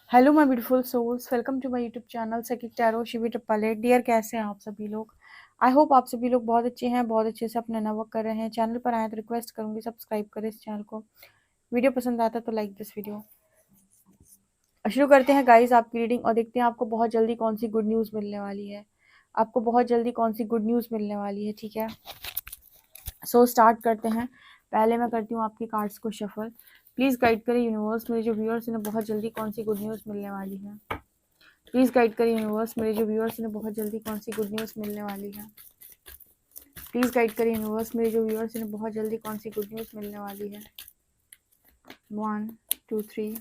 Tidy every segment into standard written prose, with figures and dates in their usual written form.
Hello my beautiful souls, welcome to my YouTube channel सेकिक tarot Shivi Tappale. Dear, कैसे हैं आप सभी लोग? आई होप आप सभी लोग बहुत अच्छे हैं, बहुत अच्छे से अपना वर्क कर रहे हैं। चैनल पर आए तो रिक्वेस्ट करूंगी सब्सक्राइब करें इस चैनल को। वीडियो पसंद आता तो लाइक दिस वीडियो। शुरू करते हैं गाइस आपकी रीडिंग और देखते हैं आपको बहुत जल्दी कौन सी गुड न्यूज़ मिलने वाली है। आपको बहुत जल्दी कौन सी गुड न्यूज़ मिलने वाली है, ठीक है। सो स्टार्ट करते हैं। पहले मैं करती हूँ आपके कार्ड्स को शफल। प्लीज़ गाइड करें यूनिवर्स, मेरे जो व्यूअर्स हैं बहुत जल्दी कौन सी गुड न्यूज़ मिलने वाली है। प्लीज़ गाइड करें यूनिवर्स, मेरे जो व्यूअर्स हैं बहुत जल्दी कौन सी गुड न्यूज़ मिलने वाली है। प्लीज़ गाइड करें यूनिवर्स, मेरे जो व्यूअर्स हैं बहुत जल्दी कौन सी गुड न्यूज़ मिलने वाली है। 1 2 3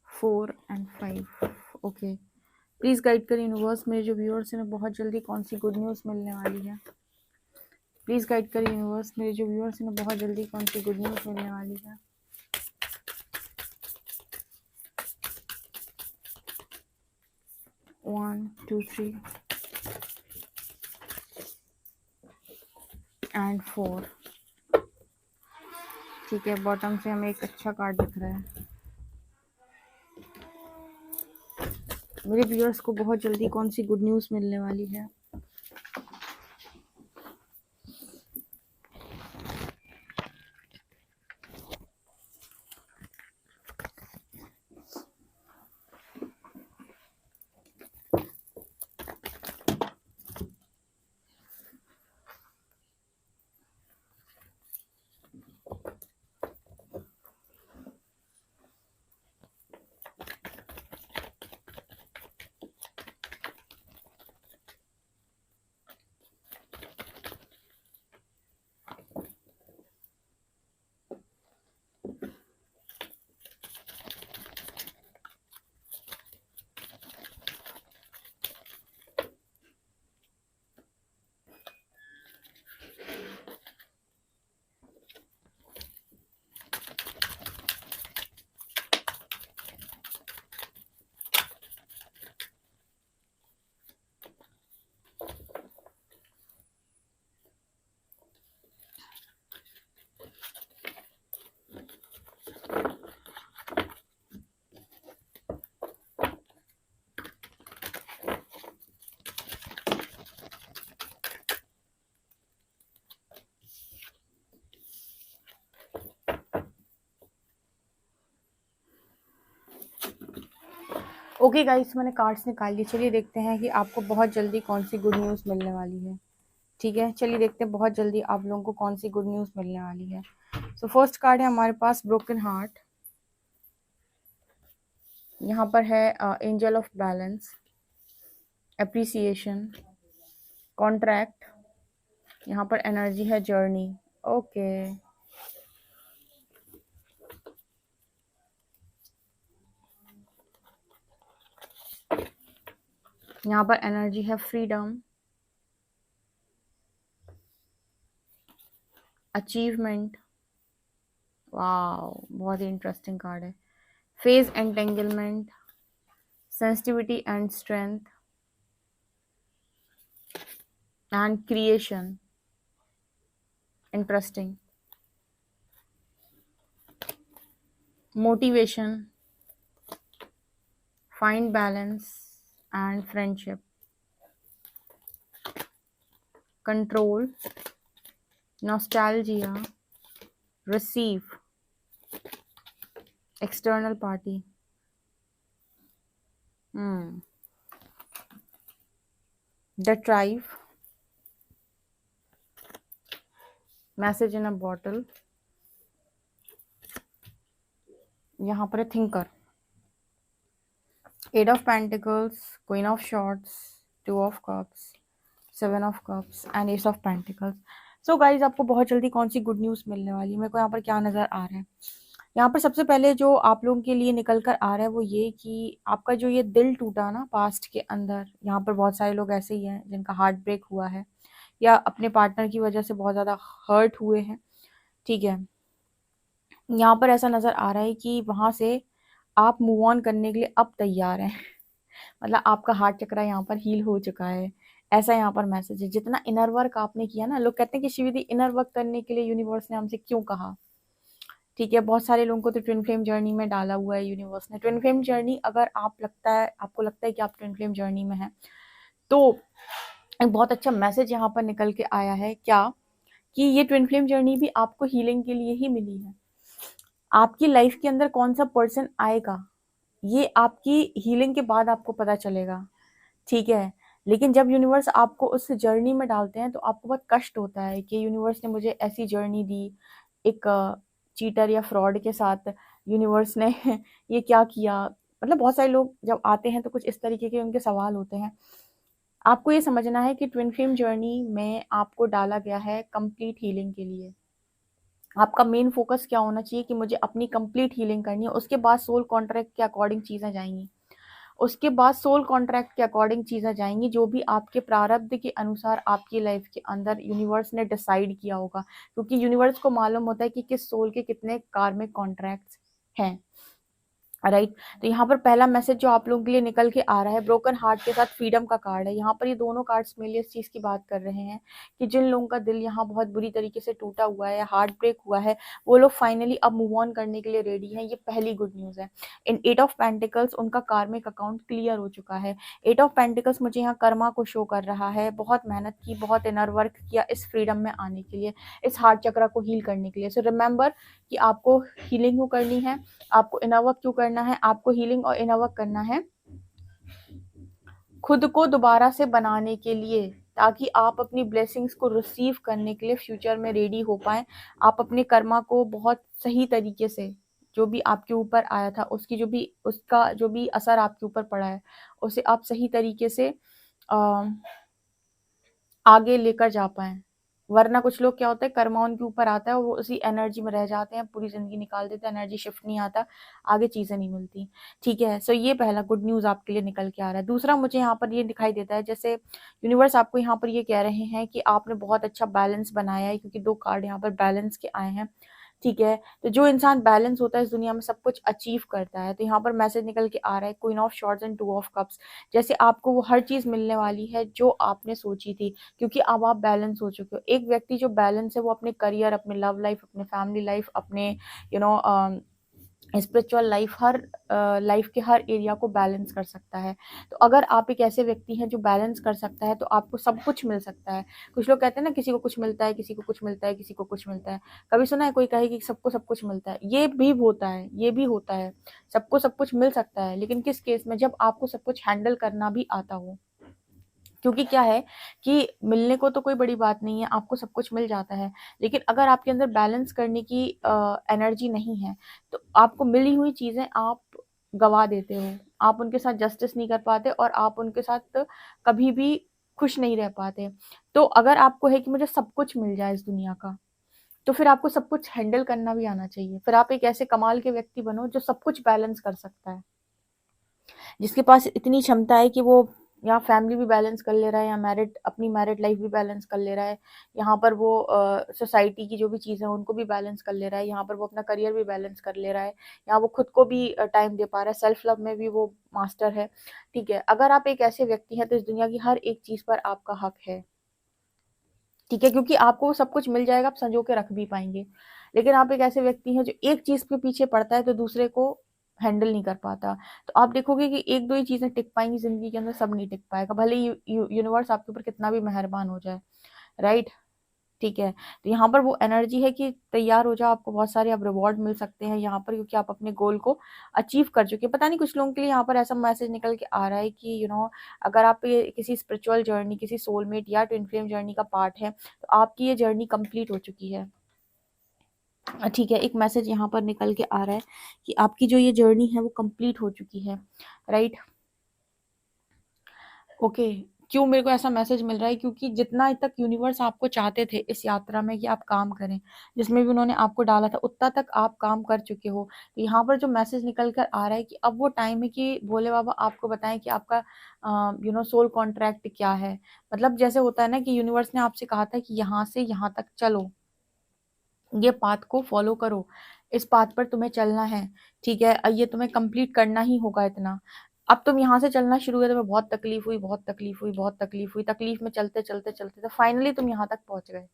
4 एंड 5। ओके, प्लीज़ गाइड करें यूनिवर्स, मेरे जो व्यूअर्स हैं बहुत जल्दी कौन सी गुड न्यूज़ मिलने वाली है। प्लीज़ गाइड करें यूनिवर्स, मेरे जो व्यूअर्स हैं बहुत जल्दी कौन सी गुड न्यूज़ मिलने वाली है। 1 2 3 एंड 4। ठीक है, बॉटम से हमें एक अच्छा कार्ड दिख रहा है। मेरे व्यूअर्स को बहुत जल्दी कौन सी गुड न्यूज़ मिलने वाली है। ओके गाइस, मैंने कार्ड्स निकाल लिए। चलिए देखते हैं कि आपको बहुत जल्दी कौन सी गुड न्यूज़ मिलने वाली है। ठीक है, चलिए देखते हैं बहुत जल्दी आप लोगों को कौन सी गुड न्यूज़ मिलने वाली है। सो फर्स्ट कार्ड है हमारे पास ब्रोकन हार्ट। यहाँ पर है angel of balance, appreciation, contract. यहाँ पर एनर्जी है जर्नी। ओके, यहाँ पर एनर्जी है फ्रीडम, अचीवमेंट। वाओ, बहुत ही इंटरेस्टिंग कार्ड है। Phase entanglement, sensitivity and strength and creation. Interesting. Motivation, find balance and friendship, control, nostalgia, receive, external party. The tribe, message in a bottle. यहाँ पर है thinker, eight of pentacles, queen of swords, two of cups, seven of cups and ace of pentacles. So guys, आपको बहुत जल्दी कौन सी good news मिलने वाली है। मेरे को यहाँ पर क्या नज़र आ रहा है, यहाँ पर सबसे पहले जो आप लोगों के लिए निकल कर आ रहा है वो ये कि आपका जो ये दिल टूटा ना पास्ट के अंदर, यहाँ पर बहुत सारे लोग ऐसे ही हैं जिनका हार्ट ब्रेक हुआ है या अपने पार्टनर की वजह से बहुत ज़्यादा हर्ट हुए हैं। ठीक है, यहाँ पर ऐसा नज़र आ रहा है कि वहाँ से आप मूव ऑन करने के लिए अब तैयार हैं। मतलब आपका हार्ट चक्रा यहाँ पर हील हो चुका है, ऐसा यहाँ पर मैसेज है। जितना इनर वर्क आपने किया ना, लोग कहते हैं कि शिविदी इनर वर्क करने के लिए यूनिवर्स ने हमसे क्यों कहा, ठीक है, बहुत सारे लोगों को तो ट्विन फ्लेम जर्नी में डाला हुआ है यूनिवर्स ने। ट्विन फ्लेम जर्नी, अगर आपको लगता है कि आप ट्विन फ्लेम जर्नी में हैं, तो एक बहुत अच्छा मैसेज यहाँ पर निकल के आया है क्या, कि ये ट्विन फ्लेम जर्नी भी आपको हीलिंग के लिए ही मिली है। आपकी लाइफ के अंदर कौन सा पर्सन आएगा, ये आपकी हीलिंग के बाद आपको पता चलेगा, ठीक है। लेकिन जब यूनिवर्स आपको उस जर्नी में डालते हैं तो आपको बहुत कष्ट होता है कि यूनिवर्स ने मुझे ऐसी जर्नी दी, एक चीटर या फ्रॉड के साथ यूनिवर्स ने ये क्या किया। मतलब बहुत सारे लोग जब आते हैं तो कुछ इस तरीके के उनके सवाल होते हैं। आपको ये समझना है कि ट्विन फ्लेम जर्नी में आपको डाला गया है कंप्लीट हीलिंग के लिए। आपका मेन फोकस क्या होना चाहिए कि मुझे अपनी कंप्लीट हीलिंग करनी है। उसके बाद सोल कॉन्ट्रैक्ट के अकॉर्डिंग चीज़ें जाएंगी, उसके बाद सोल कॉन्ट्रैक्ट के अकॉर्डिंग चीज़ें जाएंगी, जो भी आपके प्रारब्ध के अनुसार आपकी लाइफ के अंदर यूनिवर्स ने डिसाइड किया होगा, क्योंकि यूनिवर्स को मालूम होता है कि किस सोल के कितने कार्मिक कॉन्ट्रैक्ट्स हैं, राइट। तो यहाँ पर पहला मैसेज जो आप लोगों के लिए निकल के आ रहा है, ब्रोकन हार्ट के साथ फ्रीडम का कार्ड है। यहाँ पर ये दोनों कार्ड्स मेरे लिए इस चीज़ की बात कर रहे हैं कि जिन लोगों का दिल यहाँ बहुत बुरी तरीके से टूटा हुआ है या हार्ट ब्रेक हुआ है, वो लोग फाइनली अब मूव ऑन करने के लिए रेडी हैं। ये पहली गुड न्यूज़ है। इन 8 ऑफ पेंटिकल्स उनका कार्मिक अकाउंट क्लियर हो चुका है। 8 ऑफ पेंटिकल्स मुझे यहाँ कर्मा को शो कर रहा है। बहुत मेहनत की, बहुत इनर वर्क किया इस फ्रीडम में आने के लिए, इस हार्ट चक्रा को हील करने के लिए। सो रिमेंबर कि आपको हीलिंग क्यों करनी है, आपको इनर वर्क क्यों करना है। आपको हीलिंग और इनर वर्क करना है खुद को दोबारा से बनाने के लिए, ताकि आप अपनी ब्लेसिंग्स को रिसीव करने के लिए फ्यूचर में रेडी हो पाए। आप अपने कर्मा को बहुत सही तरीके से, जो भी आपके ऊपर आया था उसका जो भी असर आपके ऊपर पड़ा है, उसे आप सही तरीके से आगे लेकर जा पाए। वरना कुछ लोग क्या होता है, कर्मा उनके ऊपर आता है और वो उसी एनर्जी में रह जाते हैं, पूरी जिंदगी निकाल देते हैं, एनर्जी शिफ्ट नहीं आता, आगे चीजें नहीं मिलती, ठीक है। सो ये पहला गुड न्यूज आपके लिए निकल के आ रहा है। दूसरा मुझे यहाँ पर ये दिखाई देता है, जैसे यूनिवर्स आपको यहाँ पर ये कह रहे हैं कि आपने बहुत अच्छा बैलेंस बनाया है, क्योंकि 2 कार्ड यहाँ पर बैलेंस के आए हैं, ठीक है। तो जो इंसान बैलेंस होता है इस दुनिया में सब कुछ अचीव करता है। तो यहाँ पर मैसेज निकल के आ रहा है, queen of shorts and 2 of cups. जैसे आपको वो हर चीज मिलने वाली है जो आपने सोची थी, क्योंकि अब आप बैलेंस हो चुके हो। एक व्यक्ति जो बैलेंस है वो अपने करियर, अपने लव लाइफ, अपने फैमिली लाइफ, अपने you know spiritual life, her life के हर एरिया को बैलेंस कर सकता है। तो अगर आप एक ऐसे व्यक्ति हैं जो बैलेंस कर सकता है, तो आपको सब कुछ मिल सकता है। कुछ लोग कहते हैं ना, किसी को कुछ मिलता है, किसी को कुछ मिलता है, किसी को कुछ मिलता है। कभी सुना है कोई कहे कि सबको सब कुछ मिलता है? ये भी होता है, ये भी होता है, सबको सब कुछ मिल सकता है, लेकिन किस केस में, जब आपको सब कुछ हैंडल करना भी आता हो। क्योंकि क्या है कि मिलने को तो कोई बड़ी बात नहीं है, आपको सब कुछ मिल जाता है, लेकिन अगर आपके अंदर बैलेंस करने की एनर्जी नहीं है, तो आपको मिली हुई चीजें आप गवा देते हो, आप उनके साथ जस्टिस नहीं कर पाते और आप उनके साथ कभी भी खुश नहीं रह पाते। तो अगर आपको है कि मुझे सब कुछ मिल जाए इस दुनिया का, तो फिर आपको सब कुछ हैंडल करना भी आना चाहिए। फिर आप एक ऐसे कमाल के व्यक्ति बनो जो सब कुछ बैलेंस कर सकता है, जिसके पास इतनी क्षमता है कि वो यहाँ फैमिली भी बैलेंस कर ले रहा है, या अपनी मैरिड लाइफ भी बैलेंस कर ले रहा है, यहाँ पर वो सोसाइटी की जो भी चीज़ें हैं उनको भी बैलेंस कर ले रहा है, यहाँ पर वो अपना करियर भी बैलेंस कर ले रहा है, यहाँ वो खुद को भी टाइम दे पा रहा है, सेल्फ लव में भी वो मास्टर है, ठीक है। अगर आप एक ऐसे व्यक्ति हैं तो इस दुनिया की हर एक चीज़ पर आपका हक है, ठीक है, क्योंकि आपको सब कुछ मिल जाएगा, आप संजो के रख भी पाएंगे। लेकिन आप एक ऐसे व्यक्ति हैं जो एक चीज के पीछे पड़ता है तो दूसरे को हैंडल नहीं कर पाता। तो आप देखोगे कि एक दो ही चीजें टिक पाएंगी जिंदगी के अंदर, सब नहीं टिक पाएगा, भले ही यूनिवर्स आपके ऊपर कितना भी मेहरबान हो जाए, राइट, ठीक है। तो यहाँ पर वो एनर्जी है कि तैयार हो जाओ, आपको बहुत सारे अब रिवॉर्ड मिल सकते हैं यहाँ पर, क्योंकि आप अपने गोल को अचीव कर चुके हैं। पता नहीं कुछ लोगों के लिए यहाँ पर ऐसा मैसेज निकल के आ रहा है कि अगर आप ये किसी स्पिरिचुअल जर्नी, किसी सोलमेट या ट्विन फ्लेम जर्नी का पार्ट है, तो आपकी ये जर्नी कंप्लीट हो चुकी है, ठीक है। एक मैसेज यहाँ पर निकल के आ रहा है कि आपकी जो ये जर्नी है वो कंप्लीट हो चुकी है, राइट, ओके। क्यों मेरे को ऐसा मैसेज मिल रहा है? क्योंकि जितना तक यूनिवर्स आपको चाहते थे इस यात्रा में कि आप काम करें, जिसमें भी उन्होंने आपको डाला था, उतना तक आप काम कर चुके हो। तो यहाँ पर जो मैसेज निकल कर आ रहा है कि अब वो टाइम है कि भोले बाबा आपको बताएं कि आपका सोल कॉन्ट्रैक्ट क्या है। मतलब जैसे होता है ना कि यूनिवर्स ने आपसे कहा था कि यहाँ से यहाँ तक चलो, ये पाथ को फॉलो करो, इस पाथ पर तुम्हें चलना है, ठीक है, ये तुम्हें कंप्लीट करना ही होगा इतना। अब तुम यहाँ से चलना शुरू हुए, तुम्हें बहुत तकलीफ हुई, बहुत तकलीफ हुई, बहुत तकलीफ हुई, तकलीफ में चलते चलते चलते तो फाइनली तुम यहाँ तक पहुंच गए।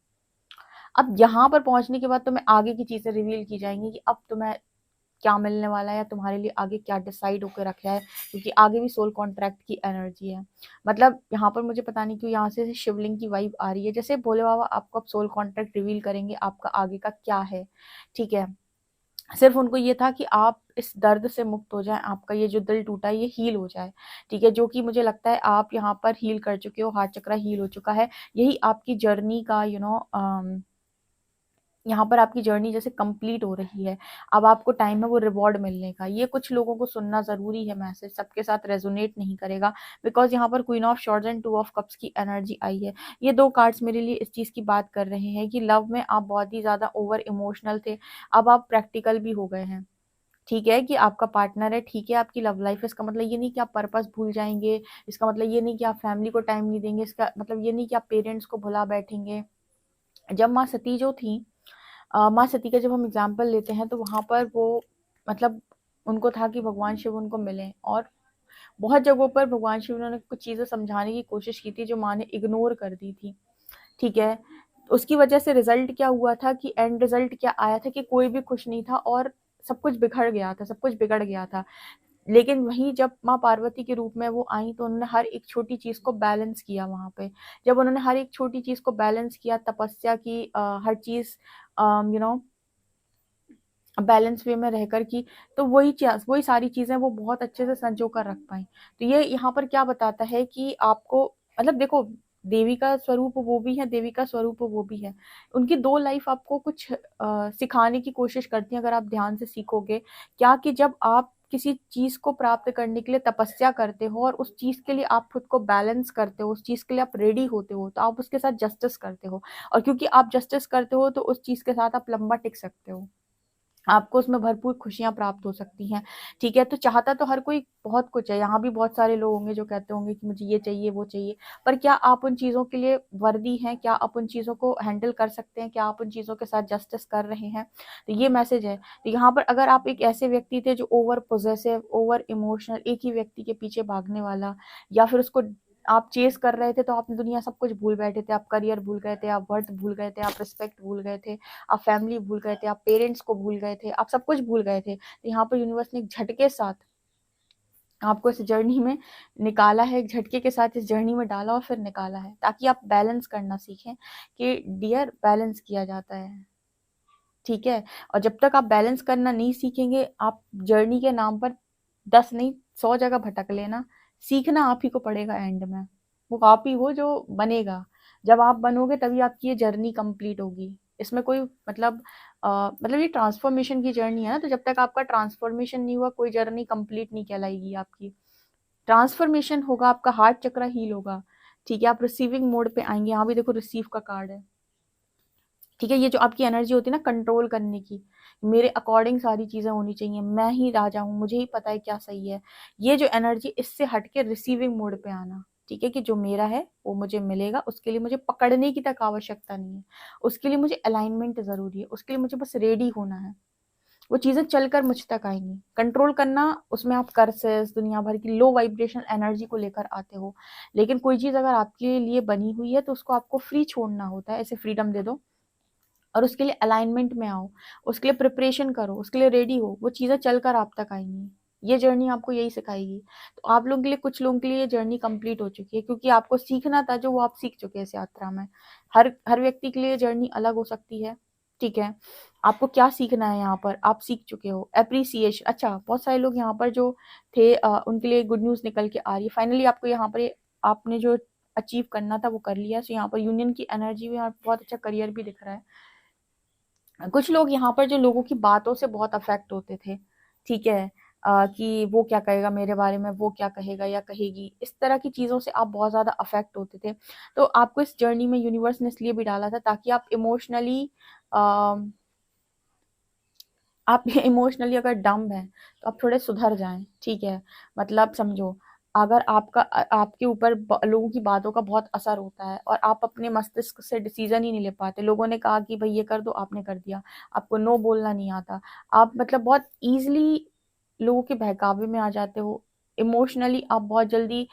अब यहाँ पर पहुंचने के बाद तुम्हें आगे की चीजें रिवील की जाएंगी कि अब तुम्हें क्या मिलने वाला है या तुम्हारे लिए आगे क्या डिसाइड होकर रखा है, क्योंकि आगे भी सोल कॉन्ट्रैक्ट की एनर्जी है। मतलब यहाँ पर मुझे पता नहीं क्यों यहाँ से शिवलिंग की वाइब आ रही है, जैसे भोले बाबा आपको अब सोल कॉन्ट्रैक्ट रिवील करेंगे आपका आगे का क्या है। ठीक है, सिर्फ उनको ये था कि आप इस दर्द से मुक्त हो जाएं, आपका ये जो दिल टूटा है ये हील हो जाए। ठीक है, जो कि मुझे लगता है आप यहाँ पर हील कर चुके हो, हार्ट चक्रा हील हो चुका है। यही आपकी जर्नी का यहाँ पर आपकी जर्नी जैसे कंप्लीट हो रही है। अब आपको टाइम है वो रिवॉर्ड मिलने का। ये कुछ लोगों को सुनना जरूरी है मैसेज, सबके साथ रेजोनेट नहीं करेगा, बिकॉज यहाँ पर queen of swords and two of cups की एनर्जी आई है। ये दो कार्ड्स मेरे लिए इस चीज की बात कर रहे हैं कि लव में आप बहुत ही ज्यादा ओवर इमोशनल थे, अब आप प्रैक्टिकल भी हो गए हैं। ठीक है, कि आपका पार्टनर है, ठीक है, आपकी लव लाइफ है, इसका मतलब ये नहीं कि आप पर्पस भूल जाएंगे, इसका मतलब ये नहीं कि आप फैमिली को टाइम नहीं देंगे, इसका मतलब ये नहीं कि आप पेरेंट्स को भुला बैठेंगे। जब माँ सती जो थी, माँ सती का जब हम एग्जाम्पल लेते हैं तो वहां पर वो मतलब उनको था कि भगवान शिव उनको मिले, और बहुत जगहों पर भगवान शिव ने कुछ चीजें समझाने की कोशिश की थी जो माँ ने इग्नोर कर दी थी। ठीक है, उसकी वजह से रिजल्ट क्या हुआ था कि एंड रिजल्ट क्या आया था कि कोई भी खुश नहीं था और सब कुछ बिखर गया था, सब कुछ बिगड़ गया था। लेकिन वहीं जब माँ पार्वती के रूप में वो आई तो उन्होंने हर एक छोटी चीज को बैलेंस किया वहां पे। जब उन्होंने हर एक छोटी चीज को बैलेंस किया, तपस्या की, हर चीज यू नो बैलेंस वे में रहकर की, तो वही सारी चीजें वो बहुत अच्छे से संजो कर रख पाई। तो ये यहाँ पर क्या बताता है कि आपको मतलब देखो, देवी का स्वरूप वो भी है, देवी का स्वरूप वो भी है। उनकी दो लाइफ आपको कुछ सिखाने की कोशिश करती है अगर आप ध्यान से सीखोगे। क्या कि जब आप किसी चीज को प्राप्त करने के लिए तपस्या करते हो और उस चीज के लिए आप खुद को बैलेंस करते हो, उस चीज के लिए आप रेडी होते हो, तो आप उसके साथ जस्टिस करते हो। और क्योंकि आप जस्टिस करते हो तो उस चीज के साथ आप लंबा टिक सकते हो, आपको उसमें भरपूर खुशियां प्राप्त हो सकती हैं। ठीक है, तो चाहता तो हर कोई बहुत कुछ है, यहाँ भी बहुत सारे लोग होंगे जो कहते होंगे कि मुझे ये चाहिए वो चाहिए, पर क्या आप उन चीजों के लिए वर्दी हैं, क्या आप उन चीजों को हैंडल कर सकते हैं, क्या आप उन चीजों के साथ जस्टिस कर रहे हैं। तो ये मैसेज है। तो यहाँ पर अगर आप एक ऐसे व्यक्ति थे जो ओवर पोजेसिव, ओवर इमोशनल, एक ही व्यक्ति के पीछे भागने वाला, या फिर उसको आप चेस कर रहे थे, तो आप दुनिया सब कुछ भूल बैठे थे, आप करियर भूल गए थे, आप वर्थ भूल गए थे, आप रिस्पेक्ट भूल गए थे, आप फैमिली भूल गए थे, आप पेरेंट्स को भूल गए थे, आप सब कुछ भूल गए थे। तो यहाँ पर यूनिवर्स ने एक झटके साथ आपको इस जर्नी में निकाला है, एक झटके के साथ इस जर्नी में डाला और फिर निकाला है, ताकि आप बैलेंस करना सीखें कि डियर बैलेंस किया जाता है। ठीक है, और जब तक आप बैलेंस करना नहीं सीखेंगे, आप जर्नी के नाम पर 10 नहीं 100 जगह भटक लेना, सीखना आप ही को पड़ेगा एंड में। वो आप ही हो जो बनेगा, जब आप बनोगे तभी आपकी ये जर्नी कंप्लीट होगी। इसमें कोई मतलब ये ट्रांसफॉर्मेशन की जर्नी है ना, तो जब तक आपका ट्रांसफॉर्मेशन नहीं हुआ कोई जर्नी कंप्लीट नहीं कहलाएगी आपकी। ट्रांसफॉर्मेशन होगा, आपका हार्ट चक्र हील होगा। ठीक है, आप रिसीविंग मोड पे आएंगे। यहाँ भी देखो रिसीव का कार्ड है। ठीक है, ये जो आपकी एनर्जी होती है ना कंट्रोल करने की, मेरे अकॉर्डिंग सारी चीजें होनी चाहिए, मैं ही राजा हूँ, मुझे ही पता है क्या सही है, ये जो एनर्जी, इससे हटके रिसीविंग मोड पे आना। ठीक है, कि जो मेरा है वो मुझे मिलेगा, उसके लिए मुझे पकड़ने की तक आवश्यकता नहीं है, उसके लिए मुझे अलाइनमेंट जरूरी है, उसके लिए मुझे बस रेडी होना है। वो चीजें चलकर मुझ तक आएंगी। कंट्रोल करना, उसमें आप कर्सेस, दुनिया भर की लो वाइब्रेशन एनर्जी को लेकर आते हो। लेकिन कोई चीज अगर आपके लिए बनी हुई है तो उसको आपको फ्री छोड़ना होता है, ऐसे फ्रीडम दे दो और उसके लिए अलाइनमेंट में आओ, उसके लिए प्रिपरेशन करो, उसके लिए रेडी हो, वो चीजें चलकर आप तक आएंगी। ये जर्नी आपको यही सिखाएगी। तो आप लोगों के लिए, कुछ लोगों के लिए ये जर्नी कंप्लीट हो चुकी है, क्योंकि आपको सीखना था जो वो आप सीख चुके हैं इस यात्रा में। हर हर व्यक्ति के लिए जर्नी अलग हो सकती है। ठीक है, आपको क्या सीखना है यहाँ पर आप सीख चुके हो। अप्रिसिएशन, अच्छा बहुत सारे लोग यहाँ पर जो थे उनके लिए गुड न्यूज निकल के आ रही है। फाइनली आपको यहाँ पर आपने जो अचीव करना था वो कर लिया। सो यहाँ पर यूनियन की एनर्जी भी, यहाँ बहुत अच्छा करियर भी दिख रहा है। कुछ लोग यहाँ पर जो लोगों की बातों से बहुत अफेक्ट होते थे। ठीक है, कि वो क्या कहेगा मेरे बारे में, वो क्या कहेगा या कहेगी, इस तरह की चीजों से आप बहुत ज्यादा अफेक्ट होते थे। तो आपको इस जर्नी में यूनिवर्स ने इसलिए भी डाला था ताकि आप इमोशनली आप इमोशनली अगर डम्ब हैं तो आप थोड़े सुधर जाएं। ठीक है, मतलब समझो, अगर आपके ऊपर लोगों की बातों का बहुत असर होता है और आप अपने मस्तिष्क से डिसीजन ही नहीं ले पाते, लोगों ने कहा कि भाई ये कर दो, आपने कर दिया, आपको नो बोलना नहीं आता, आप मतलब बहुत इजीली लोगों के बहकावे में आ जाते हो। इमोशनली आप बहुत जल्दी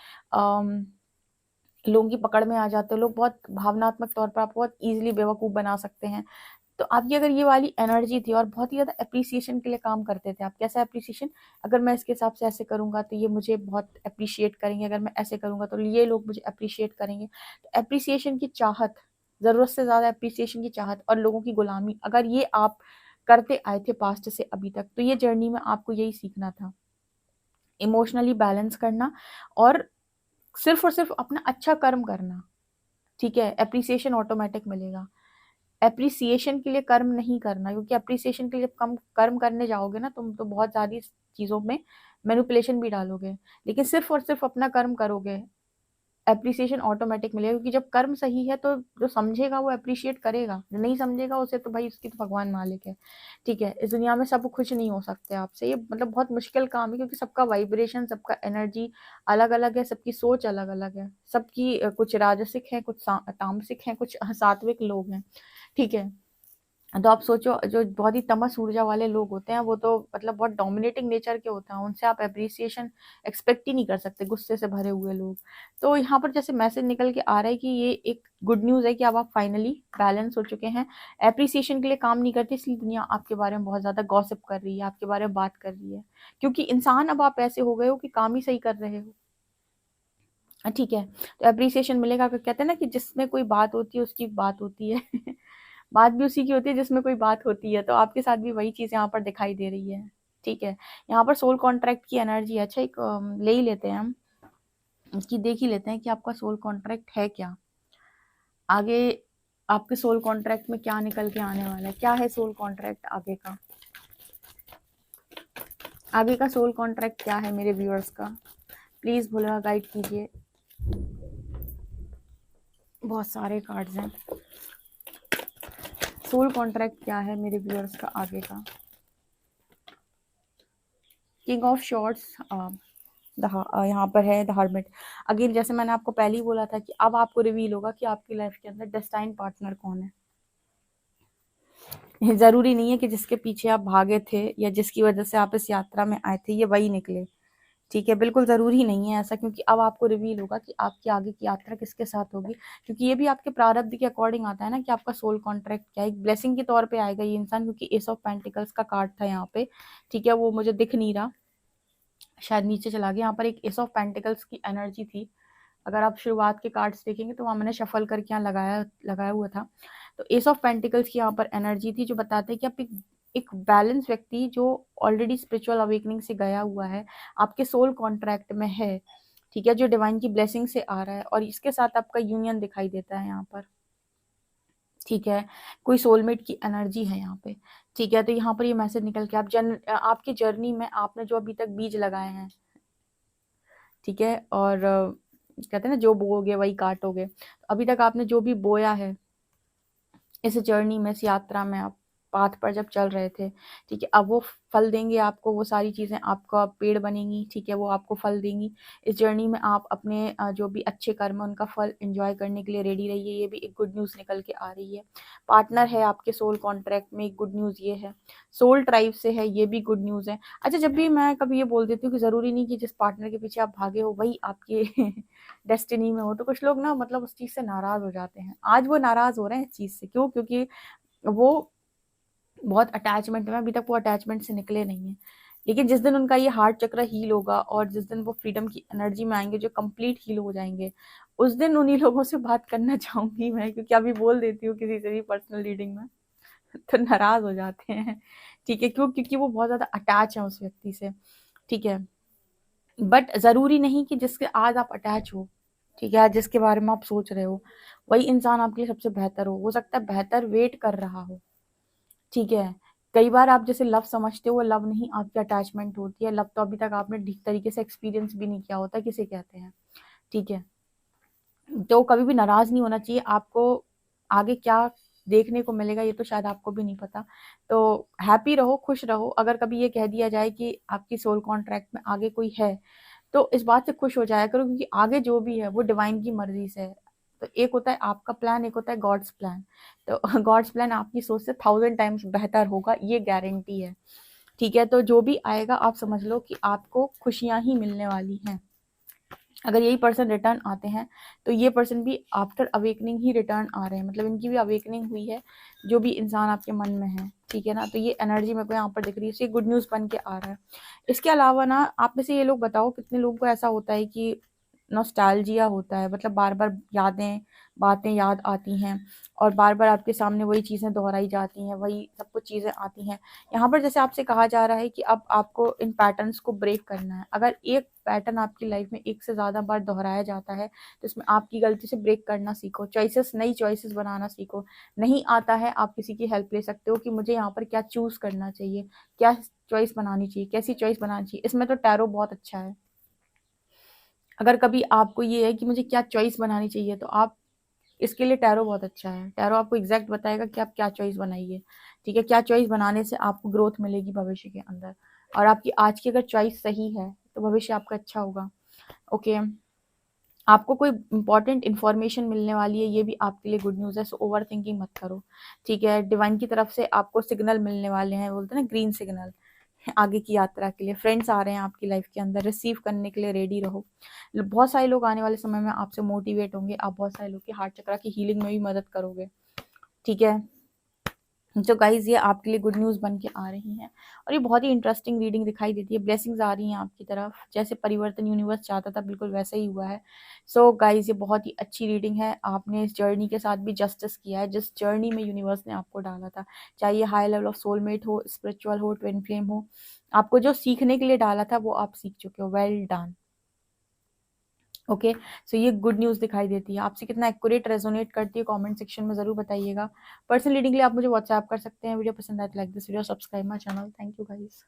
लोगों की पकड़ में आ जाते हो, लोग बहुत भावनात्मक तौर पर आपको बहुत ईजिली बेवकूफ़ बना सकते हैं। तो आपकी अगर ये वाली एनर्जी थी और बहुत ही ज़्यादा एप्रिसिएशन के लिए काम करते थे आप, कैसा एप्रिसिएशन, अगर मैं इसके हिसाब से ऐसे करूँगा तो ये मुझे बहुत एप्रिशिएट करेंगे, अगर मैं ऐसे करूँगा तो ये लोग मुझे एप्रिशिएट करेंगे। तो एप्रिसिएशन की चाहत, ज़रूरत से ज़्यादा एप्रिसिएशन की चाहत और लोगों की गुलामी, अगर ये आप करते आए थे पास्ट से अभी तक, तो ये जर्नी में आपको यही सीखना था, इमोशनली बैलेंस करना और सिर्फ अपना अच्छा कर्म करना। ठीक है, एप्रिसिएशन ऑटोमेटिक मिलेगा। एप्रिसिएशन के लिए कर्म नहीं करना, क्योंकि एप्रिसिएशन के लिए जब कम कर्म करने जाओगे ना, तुम तो बहुत सारी चीज़ों में मैनिपुलेशन भी डालोगे, लेकिन सिर्फ और सिर्फ अपना कर्म करोगे, एप्रिसिएशन ऑटोमेटिक मिलेगा। क्योंकि जब कर्म सही है तो जो समझेगा वो एप्रिशिएट करेगा, जो नहीं समझेगा उसे तो भाई उसकी तो भगवान मालिक है। ठीक है, इस दुनिया में सब खुश नहीं हो सकते आपसे, ये मतलब बहुत मुश्किल काम है, क्योंकि सबका वाइब्रेशन, सबका एनर्जी अलग अलग है, सबकी सोच अलग अलग है, सबकी कुछ राजसिक है, कुछ तामसिक है, कुछ सात्विक लोग हैं। ठीक है, तो आप सोचो, जो बहुत ही तमस ऊर्जा वाले लोग होते हैं वो तो मतलब बहुत डोमिनेटिंग नेचर के होते हैं, उनसे आप एप्रिसिएशन एक्सपेक्ट ही नहीं कर सकते, गुस्से से भरे हुए लोग। तो यहाँ पर जैसे मैसेज निकल के आ रहा है कि ये एक गुड न्यूज़ है कि अब आप फाइनली बैलेंस हो चुके हैं, एप्रिसिएशन के लिए काम नहीं करते, इसलिए दुनिया आपके बारे में बहुत ज़्यादा गॉसिप कर रही है, आपके बारे में बात कर रही है, क्योंकि इंसान अब आप ऐसे हो गए हो कि काम ही सही कर रहे हो। ठीक है, तो एप्रिसिएशन मिलेगा, कहते हैं ना कि जिसमें कोई बात होती है उसकी बात होती है बात भी उसी की होती है जिसमें कोई बात होती है, तो आपके साथ भी वही चीज़ यहाँ पर दिखाई दे रही है। ठीक है, यहाँ पर सोल कॉन्ट्रैक्ट की एनर्जी है। अच्छा, एक ले ही लेते हैं हम, कि देख ही लेते हैं कि आपका सोल कॉन्ट्रैक्ट है क्या, आगे आपके सोल कॉन्ट्रैक्ट में क्या निकल के आने वाला है, क्या है सोल कॉन्ट्रैक्ट आगे का, आगे का सोल कॉन्ट्रैक्ट क्या है मेरे व्यूअर्स का, प्लीज़ भोला गाइड कीजिए। बहुत सारे कार्ड्स हैं, सोल कॉन्ट्रैक्ट क्या है मेरे व्यूअर्स का आगे का। किंग ऑफ शॉर्ट्स, यहाँ पर है द हर्मिट। अगेन जैसे मैंने आपको पहले ही बोला था कि अब आपको रिवील होगा कि आपकी लाइफ के अंदर डेस्टाइन पार्टनर कौन है। ज़रूरी नहीं है कि जिसके पीछे आप भागे थे या जिसकी वजह से आप इस यात्रा में आए थे ये वही निकले। ठीक है, बिल्कुल ज़रूरी नहीं है ऐसा, क्योंकि अब आपको रिवील होगा कि आपकी आगे की यात्रा किसके साथ होगी, क्योंकि ये भी आपके प्रारब्ध के अकॉर्डिंग आता है ना कि आपका सोल कॉन्ट्रैक्ट क्या है। एक ब्लेसिंग के तौर पे आएगा ये इंसान, क्योंकि एस ऑफ पेंटिकल्स का कार्ड था यहाँ पे। ठीक है, वो मुझे दिख नहीं रहा, शायद नीचे चला गया। यहाँ पर एक एस ऑफ पेंटिकल्स की एनर्जी थी, अगर आप शुरुआत के कार्ड्स देखेंगे तो वहाँ मैंने शफल करके यहाँ लगाया हुआ था। तो एस ऑफ पेंटिकल्स की यहाँ पर एनर्जी थी, जो बताते हैं कि आप एक बैलेंस व्यक्ति जो ऑलरेडी स्पिरिचुअल अवेकनिंग से गया हुआ है, आपके सोल कॉन्ट्रैक्ट में है। ठीक है, जो डिवाइन की ब्लेसिंग से आ रहा है और इसके साथ आपका यूनियन दिखाई देता है यहाँ पर। ठीक है, कोई सोलमेट की एनर्जी है यहाँ पे। ठीक है, तो यहाँ पर ये मैसेज निकल के आपकी जर्नी में आपने जो अभी तक बीज लगाए हैं, ठीक है, और कहते हैं ना जो बोओगे वही काटोगे, तो अभी तक आपने जो भी बोया है इस जर्नी में, इस यात्रा में, आप पाथ पर जब चल रहे थे, ठीक है, अब वो फल देंगे आपको, वो सारी चीज़ें आपका पेड़ बनेंगी। ठीक है, वो आपको फल देंगी इस जर्नी में। आप अपने जो भी अच्छे कर्म है उनका फल एंजॉय करने के लिए रेडी रहिए, ये भी एक गुड न्यूज़ निकल के आ रही है। पार्टनर है आपके सोल कॉन्ट्रैक्ट में, एक गुड न्यूज़ ये है। सोल ट्राइब से है, ये भी गुड न्यूज़ है। अच्छा, जब भी मैं कभी ये बोल देती हूँ कि ज़रूरी नहीं कि जिस पार्टनर के पीछे आप भागे हो वही आपके डेस्टिनी में हो, तो कुछ लोग ना मतलब उस चीज़ से नाराज़ हो जाते हैं। आज वो नाराज़ हो रहे हैं इस चीज़ से, क्यों? क्योंकि वो बहुत अटैचमेंट में, अभी तक वो अटैचमेंट से निकले नहीं हैं। लेकिन जिस दिन उनका ये हार्ट चक्र हील होगा और जिस दिन वो फ्रीडम की एनर्जी में आएंगे, जो कंप्लीट हील हो जाएंगे, उस दिन उन्हीं लोगों से बात करना चाहूंगी मैं, क्योंकि अभी बोल देती हूँ किसी से भी पर्सनल रीडिंग में तो नाराज हो जाते हैं। ठीक है, क्यों? क्योंकि वो बहुत ज्यादा अटैच है उस व्यक्ति से। ठीक है, बट जरूरी नहीं कि जिसके आज आप अटैच हो, ठीक है, जिसके बारे में आप सोच रहे हो वही इंसान आपके लिए सबसे बेहतर हो सकता है बेहतर वेट कर रहा हो। ठीक है, कई बार आप जैसे लव समझते हो वो लव नहीं, आपकी अटैचमेंट होती है। लव तो अभी तक आपने ठीक तरीके से एक्सपीरियंस भी नहीं किया होता, किसे कहते हैं। ठीक है, तो कभी भी नाराज नहीं होना चाहिए। आपको आगे क्या देखने को मिलेगा ये तो शायद आपको भी नहीं पता, तो हैप्पी रहो, खुश रहो। अगर कभी ये कह दिया जाए कि आपकी सोल कॉन्ट्रैक्ट में आगे कोई है, तो इस बात से खुश हो जाया करो, क्योंकि आगे जो भी है वो डिवाइन की मर्जी से है। तो एक होता है आपका प्लान, एक होता है गॉड्स प्लान। तो गॉड्स प्लान आपकी सोच से 1000 टाइम्स बेहतर होगा, ये गारंटी है। ठीक है, तो जो भी आएगा आप समझ लो कि आपको खुशियां ही मिलने वाली हैं। अगर यही पर्सन रिटर्न आते हैं तो ये पर्सन भी आफ्टर अवेकनिंग ही रिटर्न आ रहे हैं, मतलब इनकी भी अवेकनिंग हुई है, जो भी इंसान आपके मन में है, ठीक है ना। तो ये एनर्जी मेरे को यहाँ पर दिख रही है, तो ये गुड न्यूज़ बन के आ रहा है। इसके अलावा ना आप में से ये लोग बताओ कितने लोगों को ऐसा होता है कि नॉस्टैल्जिया होता है, मतलब बार बार यादें बातें याद आती हैं और बार बार आपके सामने वही चीज़ें दोहराई जाती हैं, वही सब कुछ चीज़ें आती हैं। यहाँ पर जैसे आपसे कहा जा रहा है कि अब आपको इन पैटर्न्स को ब्रेक करना है। अगर एक पैटर्न आपकी लाइफ में एक से ज़्यादा बार दोहराया जाता है तो इसमें आपकी गलती से ब्रेक करना सीखो, चॉइसेस नई चॉइसेस बनाना सीखो। नहीं आता है आप किसी की हेल्प ले सकते हो कि मुझे यहाँ पर क्या चूज़ करना चाहिए, क्या चॉइस बनानी चाहिए, कैसी चॉइस बनानी चाहिए। इसमें तो टैरो बहुत अच्छा है। अगर कभी आपको ये है कि मुझे क्या चॉइस बनानी चाहिए तो आप इसके लिए टैरो बहुत अच्छा है। टैरो आपको एग्जैक्ट बताएगा कि आप क्या चॉइस बनाइए, ठीक है। क्या चॉइस बनाने से आपको ग्रोथ मिलेगी भविष्य के अंदर, और आपकी आज की अगर चॉइस सही है तो भविष्य आपका अच्छा होगा। ओके, आपको कोई इंपॉर्टेंट इन्फॉर्मेशन मिलने वाली है, ये भी आपके लिए गुड न्यूज़ है। सो ओवर थिंकिंग मत करो, ठीक है। डिवाइन की तरफ से आपको सिग्नल मिलने वाले हैं, बोलते हैं ना ग्रीन सिग्नल, आगे की यात्रा के लिए। फ्रेंड्स आ रहे हैं आपकी लाइफ के अंदर, रिसीव करने के लिए रेडी रहो। बहुत सारे लोग आने वाले समय में आपसे मोटिवेट होंगे, आप बहुत सारे लोग की हार्ट चक्रा की हीलिंग में भी मदद करोगे, ठीक है। तो गाइज ये आपके लिए गुड न्यूज़ बन के आ रही हैं और ये बहुत ही इंटरेस्टिंग रीडिंग दिखाई देती है। ब्लेसिंग्स आ रही हैं आपकी तरफ, जैसे परिवर्तन यूनिवर्स चाहता था बिल्कुल वैसा ही हुआ है। सो गाइज ये बहुत ही अच्छी रीडिंग है। आपने इस जर्नी के साथ भी जस्टिस किया है, जिस जर्नी में यूनिवर्स ने आपको डाला था, चाहे ये हाई लेवल ऑफ सोलमेट हो, स्पिरिचुअल हो, ट्विन फ्लेम हो, आपको जो सीखने के लिए डाला था वो आप सीख चुके हो। Well done. ओके, सो ये गुड न्यूज़ दिखाई देती है। आपसे कितना एक्यूरेट रेजोनेट करती है कमेंट सेक्शन में ज़रूर बताइएगा। पर्सनल रीडिंग के लिए आप मुझे व्हाट्सएप कर सकते हैं। वीडियो पसंद आए तो like this video, subscribe my channel. Thank you guys.